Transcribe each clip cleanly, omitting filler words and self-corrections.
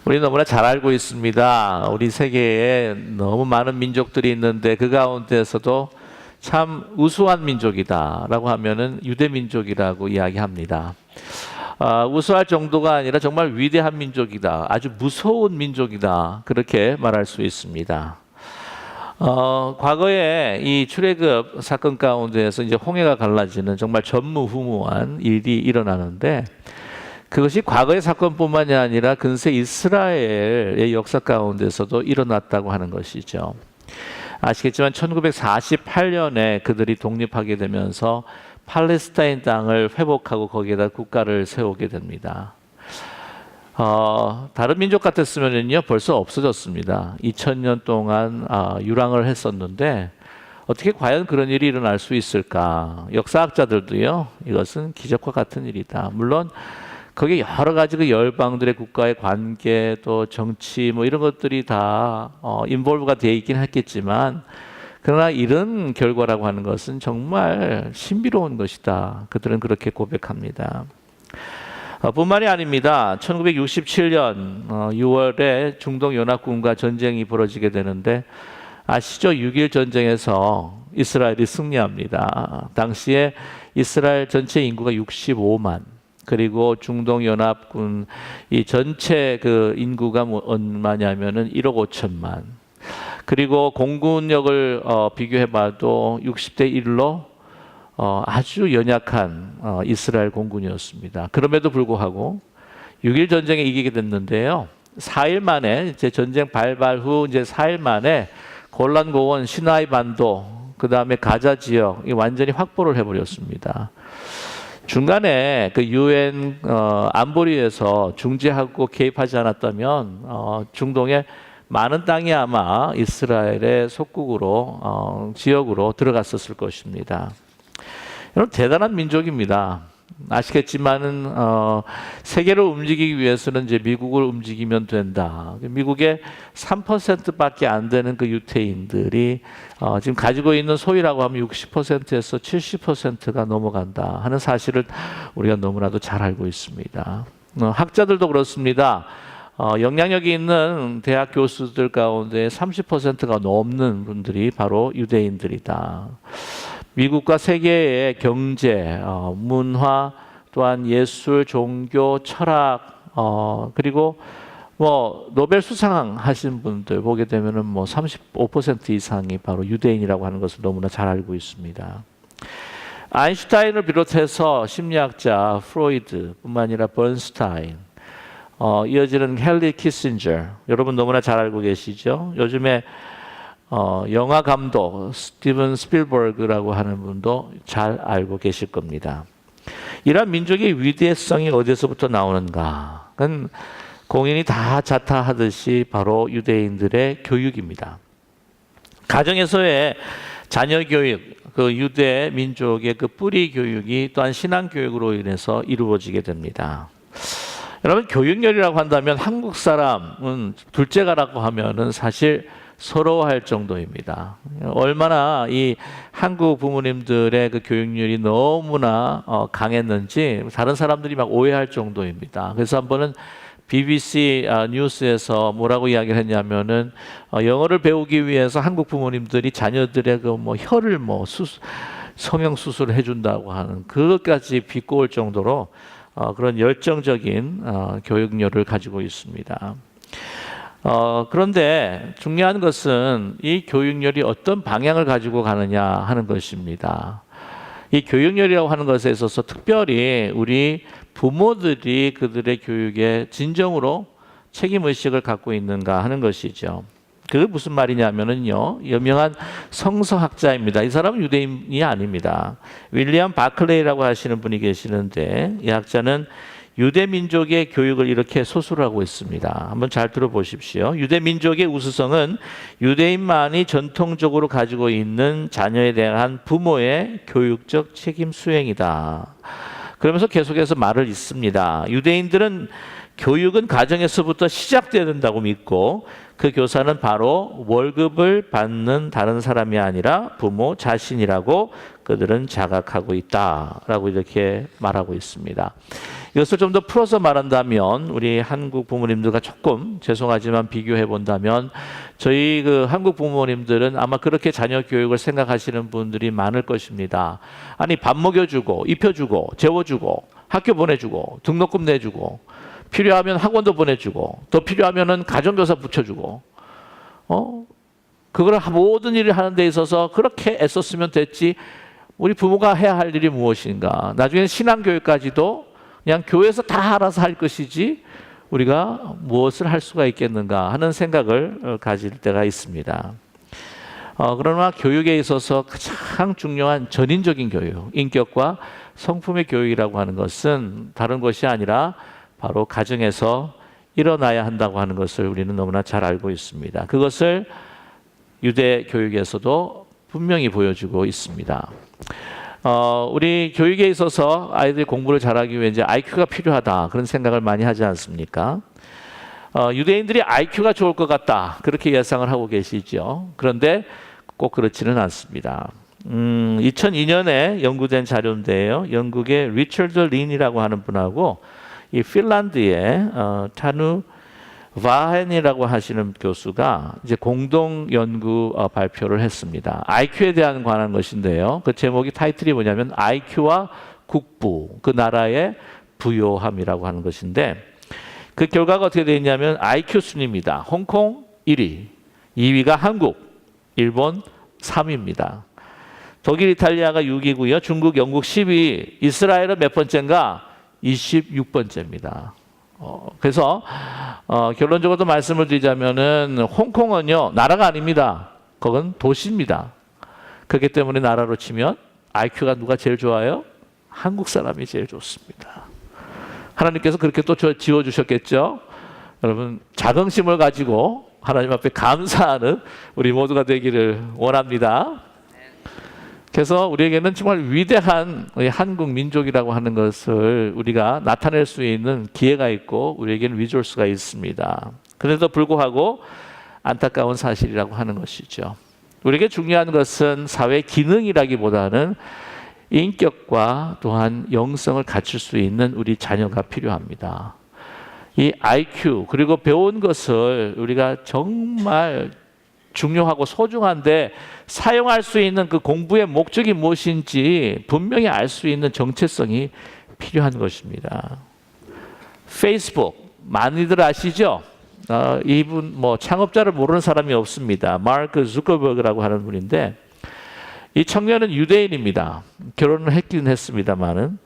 우리 너무나 잘 알고 있습니다. 우리 세계에 너무 많은 민족들이 있는데 그 가운데서도 참 우수한 민족이다라고 하면은 유대 민족이라고 이야기합니다. 우수할 정도가 아니라 정말 위대한 민족이다, 아주 무서운 민족이다, 그렇게 말할 수 있습니다. 과거에 이 출애굽 사건 가운데에서 이제 홍해가 갈라지는 정말 전무후무한 일이 일어나는데, 그것이 과거의 사건뿐만이 아니라 근세 이스라엘의 역사 가운데서도 일어났다고 하는 것이죠. 아시겠지만 1948년에 그들이 독립하게 되면서 팔레스타인 땅을 회복하고 거기에다 국가를 세우게 됩니다. 다른 민족 같았으면요 벌써 없어졌습니다. 2000년 동안 유랑을 했었는데 어떻게 과연 그런 일이 일어날 수 있을까? 역사학자들도요 이것은 기적과 같은 일이다. 물론 거기에 여러 가지 그 열방들의 국가의 관계, 또 정치 뭐 이런 것들이 다 인볼브가 되어 있긴 했겠지만, 그러나 이런 결과라고 하는 것은 정말 신비로운 것이다. 그들은 그렇게 고백합니다. 뿐만이 아닙니다. 1967년 6월에 중동연합군과 전쟁이 벌어지게 되는데, 아시죠? 6.1 전쟁에서 이스라엘이 승리합니다. 당시에 이스라엘 전체 인구가 65만, 그리고 중동연합군 이 전체 그 인구가 얼마냐면은 1억 5천만. 그리고 공군력을 비교해봐도 60대 1로 아주 연약한 이스라엘 공군이었습니다. 그럼에도 불구하고 6.1 전쟁에 이기게 됐는데요. 4일 만에 이제 전쟁 발발 후 이제 4일 만에 골란 고원, 시나이 반도, 그 다음에 가자 지역 완전히 확보를 해버렸습니다. 중간에 그 유엔 안보리에서 중재하고 개입하지 않았다면 중동의 많은 땅이 아마 이스라엘의 속국으로 지역으로 들어갔었을 것입니다. 여러분, 대단한 민족입니다. 아시겠지만은 세계를 움직이기 위해서는 이제 미국을 움직이면 된다. 미국의 3%밖에 안 되는 그 유태인들이 지금 가지고 있는 소유라고 하면 60%에서 70%가 넘어간다 하는 사실을 우리가 너무나도 잘 알고 있습니다. 학자들도 그렇습니다. 영향력이 있는 대학 교수들 가운데 30%가 넘는 분들이 바로 유대인들이다. 미국과 세계의 경제, 문화, 또한 예술, 종교, 철학, 그리고 뭐 노벨 수상하신 분들 보게 되면은 뭐 35% 이상이 바로 유대인이라고 하는 것을 너무나 잘 알고 있습니다. 아인슈타인을 비롯해서 심리학자 프로이드뿐만 아니라 번스타인, 이어지는 헨리 키신저, 여러분 너무나 잘 알고 계시죠? 요즘에 영화 감독 스티븐 스필버그라고 하는 분도 잘 알고 계실 겁니다. 이러한 민족의 위대성이 어디서부터 나오는가? 그건 공인이 다 자타하듯이 바로 유대인들의 교육입니다. 가정에서의 자녀 교육, 그 유대 민족의 그 뿌리 교육이 또한 신앙 교육으로 인해서 이루어지게 됩니다. 여러분, 교육열이라고 한다면 한국 사람은 둘째가라고 하면은 사실 서러워할 정도입니다. 얼마나 이 한국 부모님들의 그 교육률이 너무나 강했는지 다른 사람들이 막 오해할 정도입니다. 그래서 한 번은 BBC 뉴스에서 뭐라고 이야기를 했냐면은 영어를 배우기 위해서 한국 부모님들이 자녀들의 그 뭐 혀를 뭐 성형 수술을 해준다고 하는 그것까지 비꼬을 정도로 그런 열정적인 교육열을 가지고 있습니다. 그런데 중요한 것은 이 교육열이 어떤 방향을 가지고 가느냐 하는 것입니다. 이 교육열이라고 하는 것에 있어서 특별히 우리 부모들이 그들의 교육에 진정으로 책임의식을 갖고 있는가 하는 것이죠. 그게 무슨 말이냐면요, 유명한 성서학자입니다. 이 사람은 유대인이 아닙니다. 윌리엄 바클레이라고 하시는 분이 계시는데, 이 학자는 유대 민족의 교육을 이렇게 소술하고 있습니다. 한번 잘 들어보십시오. 유대 민족의 우수성은 유대인만이 전통적으로 가지고 있는 자녀에 대한 부모의 교육적 책임 수행이다. 그러면서 계속해서 말을 잇습니다. 유대인들은 교육은 가정에서부터 시작돼야 된다고 믿고, 그 교사는 바로 월급을 받는 다른 사람이 아니라 부모 자신이라고 그들은 자각하고 있다라고 이렇게 말하고 있습니다. 이것을 좀 더 풀어서 말한다면 우리 한국 부모님들과 조금 죄송하지만 비교해 본다면 저희 그 한국 부모님들은 아마 그렇게 자녀 교육을 생각하시는 분들이 많을 것입니다. 아니 밥 먹여주고 입혀주고 재워주고 학교 보내주고 등록금 내주고 필요하면 학원도 보내주고 더 필요하면은 가정교사 붙여주고 그걸 모든 일을 하는 데 있어서 그렇게 애썼으면 됐지 우리 부모가 해야 할 일이 무엇인가. 나중에 신앙교육까지도 그냥 교회에서 다 알아서 할 것이지 우리가 무엇을 할 수가 있겠는가 하는 생각을 가질 때가 있습니다. 그러나 교육에 있어서 가장 중요한 전인적인 교육, 인격과 성품의 교육이라고 하는 것은 다른 것이 아니라 바로 가정에서 일어나야 한다고 하는 것을 우리는 너무나 잘 알고 있습니다. 그것을 유대 교육에서도 분명히 보여주고 있습니다. 우리 교육에 있어서 아이들이 공부를 잘하기 위해 이제 IQ가 필요하다 그런 생각을 많이 하지 않습니까? 유대인들이 IQ가 좋을 것 같다 그렇게 예상을 하고 계시죠. 그런데 꼭 그렇지는 않습니다. 2002년에 연구된 자료인데요. 영국의 리처드 린이라고 하는 분하고 이 핀란드의 타누 바헨이라고 하시는 교수가 이제 공동 연구 발표를 했습니다. IQ에 대한 관한 것인데요. 그 제목이 타이틀이 뭐냐면 IQ와 국부, 그 나라의 부요함이라고 하는 것인데 그 결과가 어떻게 되어 있냐면 IQ 순입니다. 홍콩 1위, 2위가 한국, 일본 3위입니다. 독일, 이탈리아가 6위고요. 중국, 영국 10위, 이스라엘은 몇 번째인가? 26번째입니다. 그래서 결론적으로 말씀을 드리자면은 홍콩은요 나라가 아닙니다. 그건 도시입니다. 그렇기 때문에 나라로 치면 IQ가 누가 제일 좋아요? 한국 사람이 제일 좋습니다. 하나님께서 그렇게 또 지어주셨겠죠. 여러분 자긍심을 가지고 하나님 앞에 감사하는 우리 모두가 되기를 원합니다. 그래서 우리에게는 정말 위대한 한국 민족이라고 하는 것을 우리가 나타낼 수 있는 기회가 있고 우리에게는 리소스가 있습니다. 그래도 불구하고 안타까운 사실이라고 하는 것이죠. 우리에게 중요한 것은 사회 기능이라기보다는 인격과 또한 영성을 갖출 수 있는 우리 자녀가 필요합니다. 이 IQ 그리고 배운 것을 우리가 정말 중요하고 소중한데 사용할 수 있는 그 공부의 목적이 무엇인지 분명히 알 수 있는 정체성이 필요한 것입니다. 페이스북 많이들 아시죠? 이분 뭐 창업자를 모르는 사람이 없습니다. 마크 zuckerberg라고 하는 분인데 이 청년은 유대인입니다. 결혼을 했긴 했습니다만은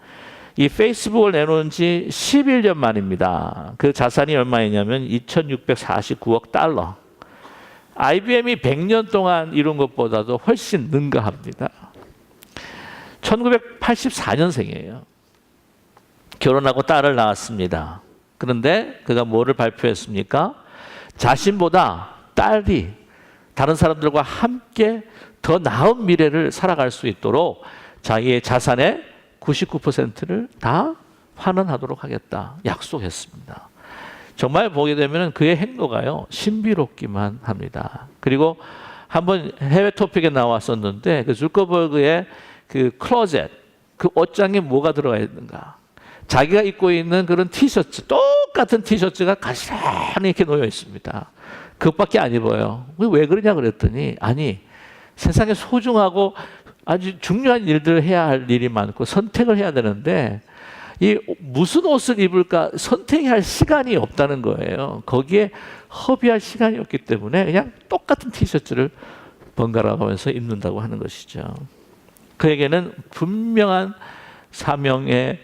이 페이스북을 내놓은 지 11년 만입니다. 그 자산이 얼마이냐면 2,649억 달러. IBM이 100년 동안 이룬 것보다도 훨씬 능가합니다. 1984년생이에요. 결혼하고 딸을 낳았습니다. 그런데 그가 뭐를 발표했습니까? 자신보다 딸이 다른 사람들과 함께 더 나은 미래를 살아갈 수 있도록 자기의 자산의 99%를 다 환원하도록 하겠다 약속했습니다. 정말 보게 되면 그의 행로가요 신비롭기만 합니다. 그리고 한번 해외 토픽에 나왔었는데 그 zuckerberg의 그 클로젯 그 옷장에 뭐가 들어가 있는가? 자기가 입고 있는 그런 티셔츠 똑같은 티셔츠가 가시런히 이렇게 놓여 있습니다. 그것밖에 안 입어요. 왜 그러냐 그랬더니 아니 세상에 소중하고 아주 중요한 일들을 해야 할 일이 많고 선택을 해야 되는데 이 무슨 옷을 입을까 선택할 시간이 없다는 거예요. 거기에 허비할 시간이 없기 때문에 그냥 똑같은 티셔츠를 번갈아 가면서 입는다고 하는 것이죠. 그에게는 분명한 사명에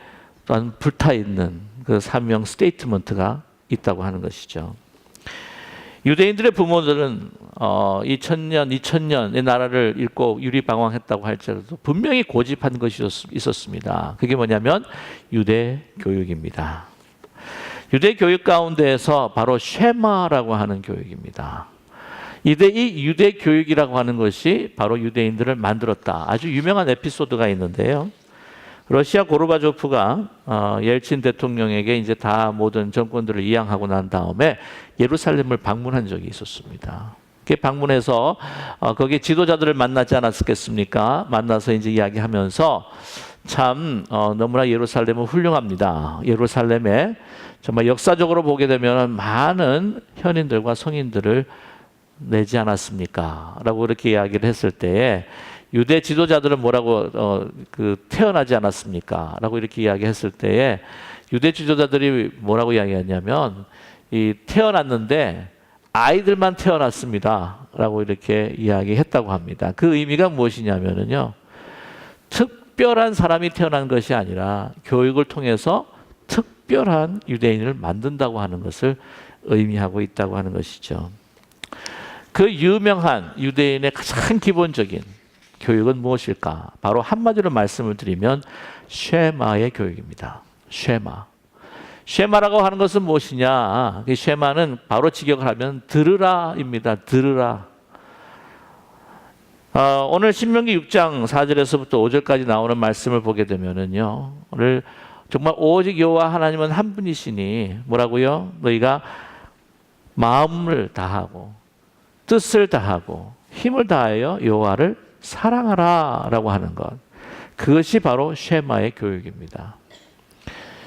또한 불타있는 그 사명 스테이트먼트가 있다고 하는 것이죠. 유대인들의 부모들은 2000년의 나라를 잃고 유리방황했다고 할지라도 분명히 고집한 것이 있었습니다. 그게 뭐냐면 유대 교육입니다. 유대 교육 가운데에서 바로 쉐마라고 하는 교육입니다. 이 유대 교육이라고 하는 것이 바로 유대인들을 만들었다. 아주 유명한 에피소드가 있는데요. 러시아 고르바초프가 옐친 대통령에게 이제 다 모든 정권들을 이양하고 난 다음에 예루살렘을 방문한 적이 있었습니다. 이렇게 방문해서 거기 지도자들을 만나지 않았겠습니까? 만나서 이제 이야기하면서 참 너무나 예루살렘은 훌륭합니다. 예루살렘에 정말 역사적으로 보게 되면 많은 현인들과 성인들을 내지 않았습니까? 라고 이렇게 이야기를 했을 때에 유대 지도자들은 뭐라고 태어나지 않았습니까? 라고 이렇게 이야기했을 때에 유대 지도자들이 뭐라고 이야기했냐면 이 태어났는데 아이들만 태어났습니다. 라고 이렇게 이야기했다고 합니다. 그 의미가 무엇이냐면요. 특별한 사람이 태어난 것이 아니라 교육을 통해서 특별한 유대인을 만든다고 하는 것을 의미하고 있다고 하는 것이죠. 그 유명한 유대인의 가장 기본적인 교육은 무엇일까? 바로 한마디로 말씀을 드리면 쉐마의 교육입니다. 쉐마. 쉐마라고 하는 것은 무엇이냐? 그 쉐마는 바로 직역을 하면 들으라입니다. 들으라. 오늘 신명기 6장 4절에서부터 5절까지 나오는 말씀을 보게 되면은요. 오늘 정말 오직 여호와 하나님은 한 분이시니 뭐라고요? 너희가 마음을 다하고 뜻을 다하고 힘을 다하여 여호와를 사랑하라라고 하는 것. 그것이 바로 쉐마의 교육입니다.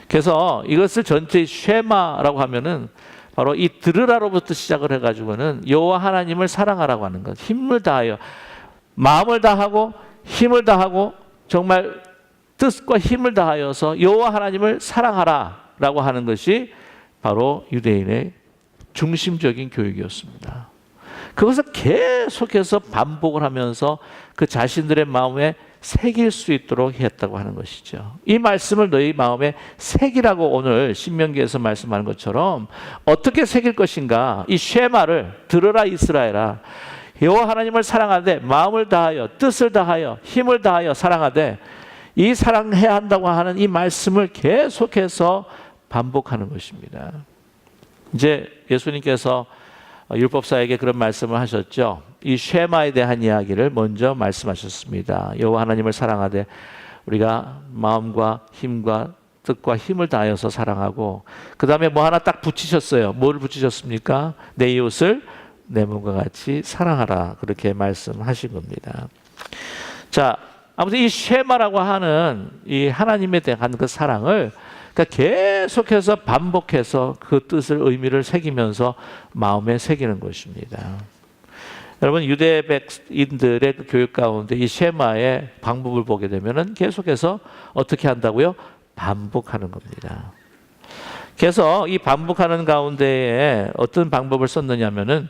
그래서 이것을 전체 쉐마라고 하면은 바로 이 들으라로부터 시작을 해가지고는 여호와 하나님을 사랑하라고 하는 것. 힘을 다하여 마음을 다하고 힘을 다하고 정말 뜻과 힘을 다하여서 여호와 하나님을 사랑하라라고 하는 것이 바로 유대인의 중심적인 교육이었습니다. 그것을 계속해서 반복을 하면서 그 자신들의 마음에 새길 수 있도록 했다고 하는 것이죠. 이 말씀을 너희 마음에 새기라고 오늘 신명기에서 말씀하는 것처럼 어떻게 새길 것인가? 이 쉐마를 들으라 이스라엘아. 여호와 하나님을 사랑하되 마음을 다하여 뜻을 다하여 힘을 다하여 사랑하되 이 사랑해야 한다고 하는 이 말씀을 계속해서 반복하는 것입니다. 이제 예수님께서 율법사에게 그런 말씀을 하셨죠. 이 쉐마에 대한 이야기를 먼저 말씀하셨습니다. 여호와 하나님을 사랑하되 우리가 마음과 힘과 뜻과 힘을 다하여서 사랑하고 그 다음에 뭐 하나 딱 붙이셨어요. 뭘 붙이셨습니까? 내 이웃을 내 몸과 같이 사랑하라. 그렇게 말씀하신 겁니다. 자, 아무튼 이 쉐마라고 하는 이 하나님에 대한 그 사랑을 그러니까 계속해서 반복해서 그 뜻을 의미를 새기면서 마음에 새기는 것입니다. 여러분 유대 백인들의 그 교육 가운데 이 쉐마의 방법을 보게 되면은 계속해서 어떻게 한다고요? 반복하는 겁니다. 그래서 이 반복하는 가운데에 어떤 방법을 썼느냐면은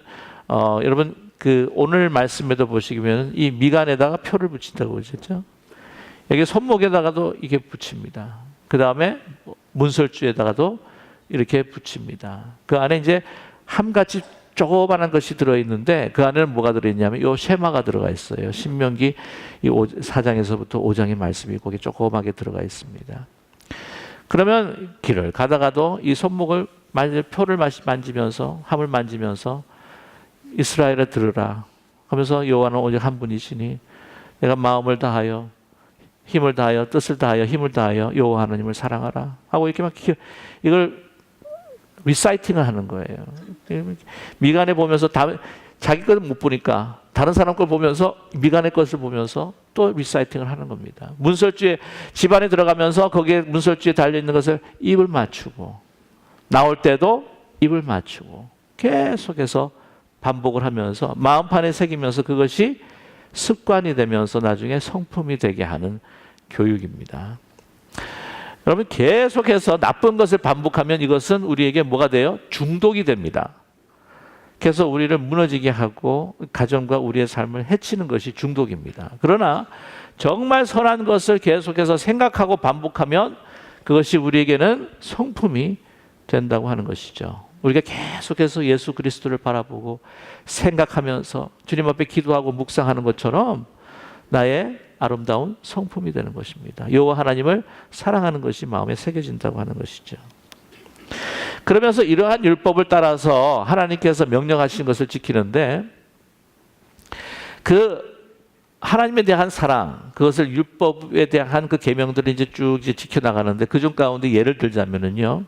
여러분 그 오늘 말씀에도 보시면 이 미간에다가 표를 붙인다고 그러셨죠? 여기 손목에다가도 이게 붙입니다. 그 다음에 문설주에다가도 이렇게 붙입니다. 그 안에 이제 함같이 조그만한 것이 들어있는데 그 안에는 뭐가 들어있냐면 요 쉐마가 들어가 있어요. 신명기 이 4장에서부터 5장의 말씀이 거기 조그맣게 들어가 있습니다. 그러면 길을 가다가도 이 손목을 표를 만지면서 함을 만지면서 이스라엘에 들으라 하면서 여호와는 오직 한 분이시니 내가 마음을 다하여 힘을 다하여 뜻을 다하여 힘을 다하여 여호와 하나님을 사랑하라 하고 이렇게 막 이걸 리사이팅을 하는 거예요. 미간에 보면서 자기 것을 못 보니까 다른 사람 걸 보면서 미간의 것을 보면서 또 리사이팅을 하는 겁니다. 문설주에 집안에 들어가면서 거기에 문설주에 달려 있는 것을 입을 맞추고 나올 때도 입을 맞추고 계속해서 반복을 하면서 마음판에 새기면서 그것이 습관이 되면서 나중에 성품이 되게 하는 교육입니다. 여러분 계속해서 나쁜 것을 반복하면 이것은 우리에게 뭐가 돼요? 중독이 됩니다. 그래서 우리를 무너지게 하고 가정과 우리의 삶을 해치는 것이 중독입니다. 그러나 정말 선한 것을 계속해서 생각하고 반복하면 그것이 우리에게는 성품이 된다고 하는 것이죠. 우리가 계속해서 예수 그리스도를 바라보고 생각하면서 주님 앞에 기도하고 묵상하는 것처럼 나의 아름다운 성품이 되는 것입니다. 여호와 하나님을 사랑하는 것이 마음에 새겨진다고 하는 것이죠. 그러면서 이러한 율법을 따라서 하나님께서 명령하신 것을 지키는데 그 하나님에 대한 사랑, 그것을 율법에 대한 그 계명들을 이제 쭉 지켜나가는데 그중 가운데 예를 들자면은요,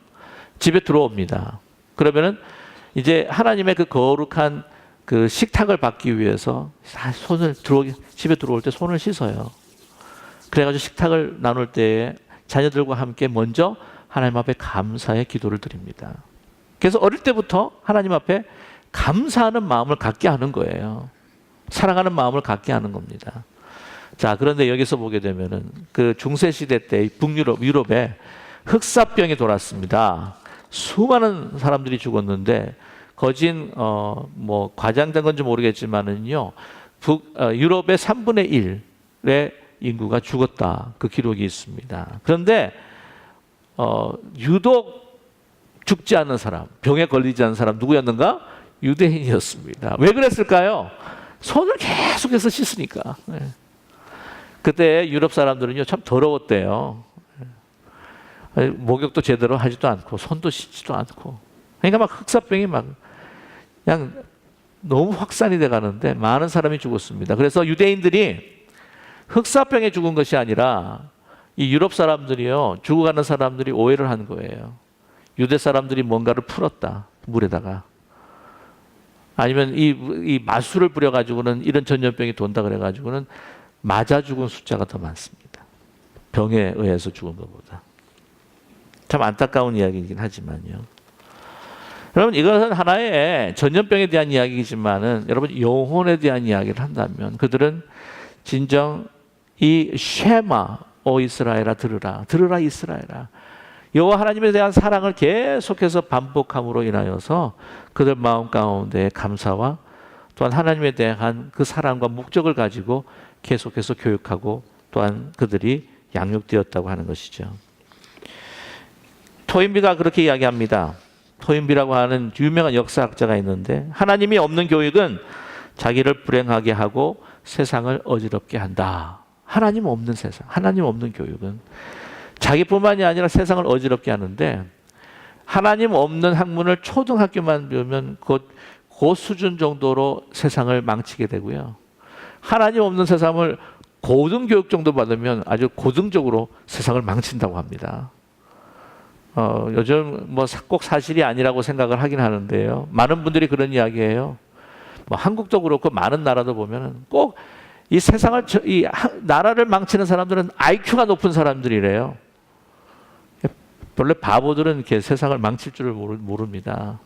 집에 들어옵니다. 그러면은 이제 하나님의 그 거룩한 그 식탁을 받기 위해서 집에 들어올 때 손을 씻어요. 그래가지고 식탁을 나눌 때에 자녀들과 함께 먼저 하나님 앞에 감사의 기도를 드립니다. 그래서 어릴 때부터 하나님 앞에 감사하는 마음을 갖게 하는 거예요. 사랑하는 마음을 갖게 하는 겁니다. 자, 그런데 여기서 보게 되면은 그 중세 시대 때 유럽에 흑사병이 돌았습니다. 수많은 사람들이 죽었는데 거진 뭐 과장된 건지 모르겠지만은요, 유럽의 3분의 1의 인구가 죽었다, 그 기록이 있습니다. 그런데 유독 죽지 않는 사람, 병에 걸리지 않는 사람 누구였는가? 유대인이었습니다. 왜 그랬을까요? 손을 계속해서 씻으니까. 그때 유럽 사람들은요, 참 더러웠대요. 목욕도 제대로 하지도 않고 손도 씻지도 않고, 그러니까 막 흑사병이 막 그냥 너무 확산이 돼 가는데 많은 사람이 죽었습니다. 그래서 유대인들이 흑사병에 죽은 것이 아니라 이 유럽 사람들이요, 죽어가는 사람들이 오해를 한 거예요. 유대 사람들이 뭔가를 풀었다, 물에다가. 아니면 이 마술을 부려가지고는 이런 전염병이 돈다 그래가지고는 맞아 죽은 숫자가 더 많습니다. 병에 의해서 죽은 것보다. 참 안타까운 이야기이긴 하지만요. 여러분, 이것은 하나의 전염병에 대한 이야기이지만은 여러분, 영혼에 대한 이야기를 한다면 그들은 진정 이 쉐마 오 이스라엘아, 들으라 이스라엘아, 여호와 하나님에 대한 사랑을 계속해서 반복함으로 인하여서 그들 마음 가운데 감사와 또한 하나님에 대한 그 사랑과 목적을 가지고 계속해서 교육하고 또한 그들이 양육되었다고 하는 것이죠. 토인비가 그렇게 이야기합니다. 토인비라고 하는 유명한 역사학자가 있는데, 하나님이 없는 교육은 자기를 불행하게 하고 세상을 어지럽게 한다. 하나님 없는 세상, 하나님 없는 교육은 자기뿐만이 아니라 세상을 어지럽게 하는데, 하나님 없는 학문을 초등학교만 배우면 그 수준 정도로 세상을 망치게 되고요. 하나님 없는 세상을 고등교육 정도 받으면 아주 고등적으로 세상을 망친다고 합니다. 요즘 뭐 꼭 사실이 아니라고 생각을 하긴 하는데요. 많은 분들이 그런 이야기해요. 뭐 한국도 그렇고 많은 나라도 보면은 꼭 이 세상을, 나라를 망치는 사람들은 IQ가 높은 사람들이래요. 원래 바보들은 이렇게 세상을 망칠 줄을 모릅니다.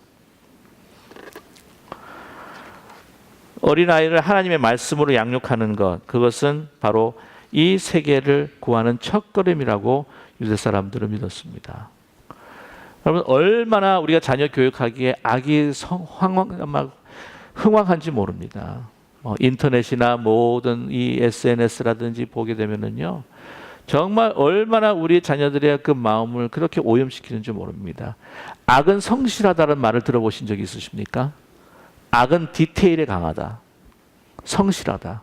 어린아이를 하나님의 말씀으로 양육하는 것, 그것은 바로 이 세계를 구하는 첫걸음이라고 유대 사람들은 믿었습니다. 여러분, 얼마나 우리가 자녀 교육하기에 악이 흥왕한지 모릅니다. 인터넷이나 모든 이 SNS라든지 보게 되면은요, 정말 얼마나 우리 자녀들의 그 마음을 그렇게 오염시키는지 모릅니다. 악은 성실하다는 말을 들어보신 적이 있으십니까? 악은 디테일에 강하다, 성실하다.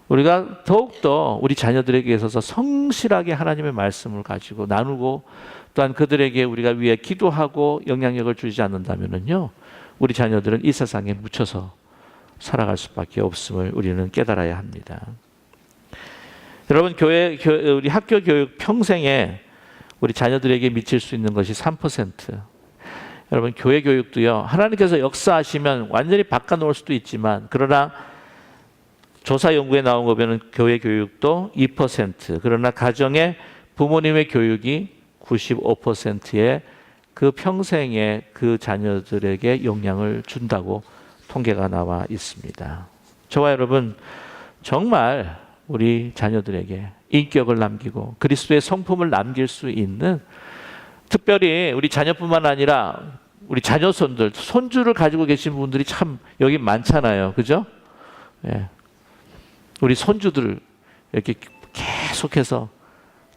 우리가 더욱더 우리 자녀들에게 있어서 성실하게 하나님의 말씀을 가지고 나누고 또한 그들에게 우리가 위해 기도하고 영향력을 주지 않는다면요, 우리 자녀들은 이 세상에 묻혀서 살아갈 수밖에 없음을 우리는 깨달아야 합니다. 여러분, 우리 학교 교육 평생에 우리 자녀들에게 미칠 수 있는 것이 3%. 여러분, 교회 교육도요, 하나님께서 역사하시면 완전히 바꿔놓을 수도 있지만, 그러나 조사 연구에 나온 거 보면 교회 교육도 2%, 그러나 가정의 부모님의 교육이 95%의 그 평생에 그 자녀들에게 영향을 준다고 통계가 나와 있습니다. 저와 여러분, 정말 우리 자녀들에게 인격을 남기고 그리스도의 성품을 남길 수 있는, 특별히 우리 자녀뿐만 아니라 우리 자녀손들, 손주를 가지고 계신 분들이 참 여기 많잖아요. 그죠? 예. 우리 손주들을 이렇게 계속해서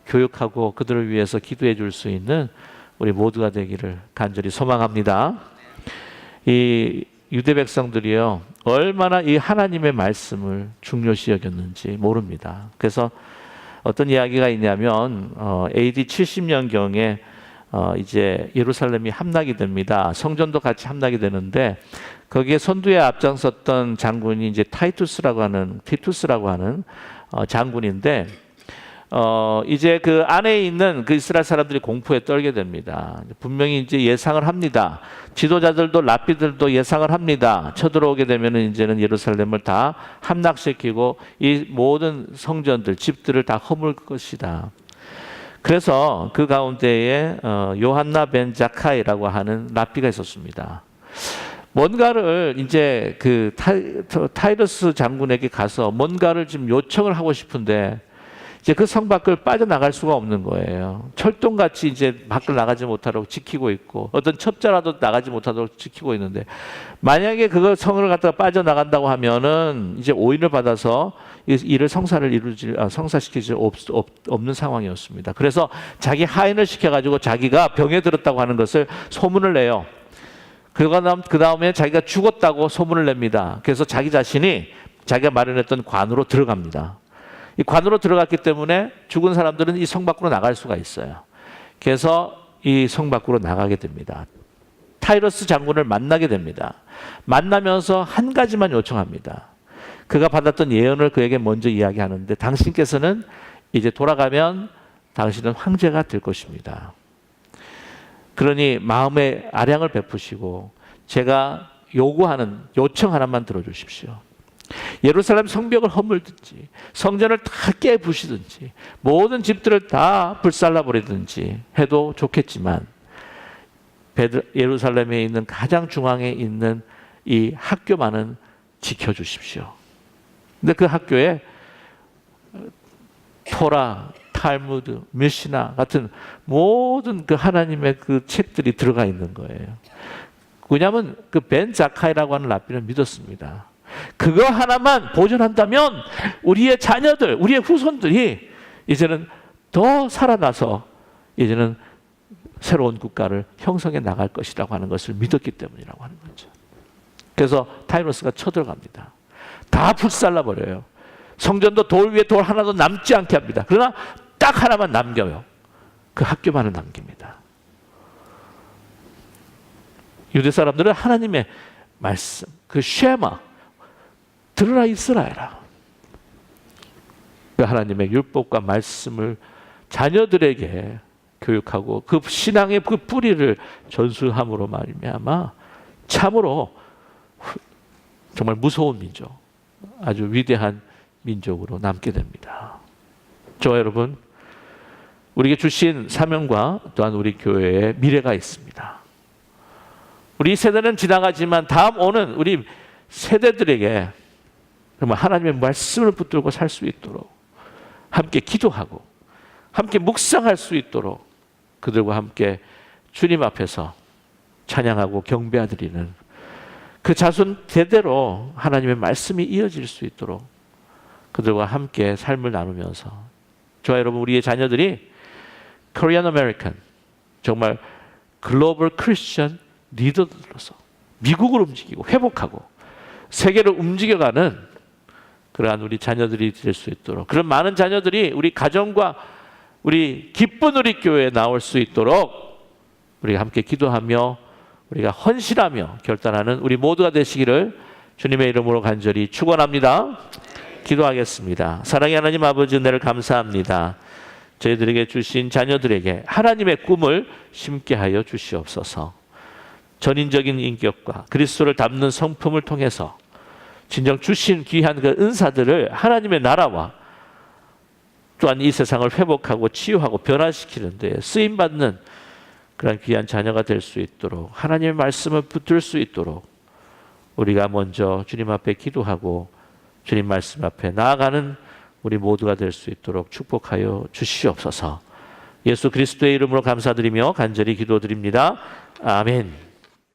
교육하고 그들을 위해서 기도해 줄 수 있는 우리 모두가 되기를 간절히 소망합니다. 이 유대 백성들이요, 얼마나 이 하나님의 말씀을 중요시 여겼는지 모릅니다. 그래서 어떤 이야기가 있냐면 AD 70년경에 이제 예루살렘이 함락이 됩니다. 성전도 같이 함락이 되는데 거기에 선두에 앞장섰던 장군이 이제 티투스라고 하는 장군인데, 이제 그 안에 있는 그 이스라엘 사람들이 공포에 떨게 됩니다. 분명히 이제 예상을 합니다. 지도자들도 랍비들도 예상을 합니다. 쳐들어오게 되면은 이제는 예루살렘을 다 함락시키고 이 모든 성전들, 집들을 다 허물 것이다. 그래서 그 가운데에 요한나 벤 자카이라고 하는 랍비가 있었습니다. 뭔가를 이제 그 타이러스 장군에게 가서 뭔가를 지금 요청을 하고 싶은데 이제 그 성 밖을 빠져나갈 수가 없는 거예요. 철동같이 이제 밖을 나가지 못하도록 지키고 있고 어떤 첩자라도 나가지 못하도록 지키고 있는데 만약에 그 성을 갖다가 빠져나간다고 하면은 이제 오인을 받아서 이를 성사시킬 수 없는 상황이었습니다. 그래서 자기 하인을 시켜가지고 자기가 병에 들었다고 하는 것을 소문을 내요. 그 다음에 자기가 죽었다고 소문을 냅니다. 그래서 자기 자신이 자기가 마련했던 관으로 들어갑니다. 이 관으로 들어갔기 때문에 죽은 사람들은 이 성 밖으로 나갈 수가 있어요. 그래서 이 성 밖으로 나가게 됩니다. 타이러스 장군을 만나게 됩니다. 만나면서 한 가지만 요청합니다. 그가 받았던 예언을 그에게 먼저 이야기하는데 당신께서는 이제 돌아가면 당신은 황제가 될 것입니다. 그러니 마음의 아량을 베푸시고 제가 요청 하나만 들어주십시오. 예루살렘 성벽을 허물든지 성전을 다 깨부시든지 모든 집들을 다 불살라버리든지 해도 좋겠지만 예루살렘에 있는 가장 중앙에 있는 이 학교만은 지켜주십시오. 근데 그 학교에 토라, 탈무드, 미시나 같은 모든 그 하나님의 그 책들이 들어가 있는 거예요. 왜냐하면 그 벤 자카이라고 하는 랍비는 믿었습니다. 그거 하나만 보존한다면 우리의 자녀들, 우리의 후손들이 이제는 더 살아나서 이제는 새로운 국가를 형성해 나갈 것이라고 하는 것을 믿었기 때문이라고 하는 거죠. 그래서 타이러스가 쳐들어갑니다. 다 불살라버려요. 성전도 돌 위에 돌 하나도 남지 않게 합니다. 그러나 딱 하나만 남겨요. 그 학교만을 남깁니다. 유대 사람들은 하나님의 말씀, 그 쉐마, 들으라 이스라엘아. 그 하나님의 율법과 말씀을 자녀들에게 교육하고 그 신앙의 그 뿌리를 전수함으로 말미암아 참으로 정말 무서운 민족, 아주 위대한 민족으로 남게 됩니다. 저와 여러분, 우리에게 주신 사명과 또한 우리 교회의 미래가 있습니다. 우리 세대는 지나가지만 다음 오는 우리 세대들에게 정말 하나님의 말씀을 붙들고 살 수 있도록 함께 기도하고 함께 묵상할 수 있도록 그들과 함께 주님 앞에서 찬양하고 경배드리는 그 자손 대대로 하나님의 말씀이 이어질 수 있도록 그들과 함께 삶을 나누면서 저와 여러분 우리의 자녀들이 Korean American 정말 글로벌 크리스천 리더들로서 미국을 움직이고 회복하고 세계를 움직여가는 그러한 우리 자녀들이 될 수 있도록 그런 많은 자녀들이 우리 가정과 우리 기쁜 우리 교회에 나올 수 있도록 우리가 함께 기도하며 우리가 헌신하며 결단하는 우리 모두가 되시기를 주님의 이름으로 간절히 축원합니다. 기도하겠습니다. 사랑의 하나님 아버지 은혜를 감사합니다. 저희들에게 주신 자녀들에게 하나님의 꿈을 심게 하여 주시옵소서. 전인적인 인격과 그리스도를 담는 성품을 통해서 진정 주신 귀한 그 은사들을 하나님의 나라와 또한 이 세상을 회복하고 치유하고 변화시키는 데 쓰임받는 그런 귀한 자녀가 될 수 있도록 하나님의 말씀을 붙들 수 있도록 우리가 먼저 주님 앞에 기도하고 주님 말씀 앞에 나아가는 우리 모두가 될 수 있도록 축복하여 주시옵소서. 예수 그리스도의 이름으로 감사드리며 간절히 기도드립니다. 아멘.